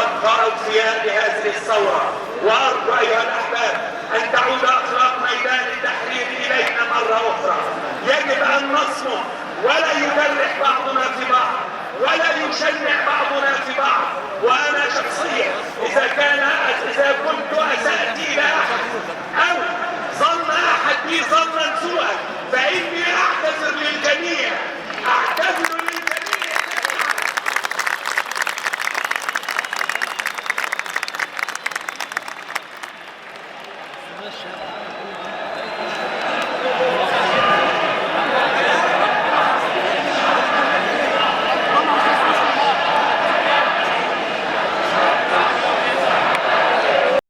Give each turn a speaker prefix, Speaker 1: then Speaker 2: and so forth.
Speaker 1: أبقى أوفياء لهذه الثورة. وأرجو أيها الأحباب أن تعود أخلاق ميدان التحرير إلينا مرة أخرى. يجب أن نصمت ولا يجرح بعضنا في بعض ولا يشنع بعضنا في بعض. وأنا شخصيا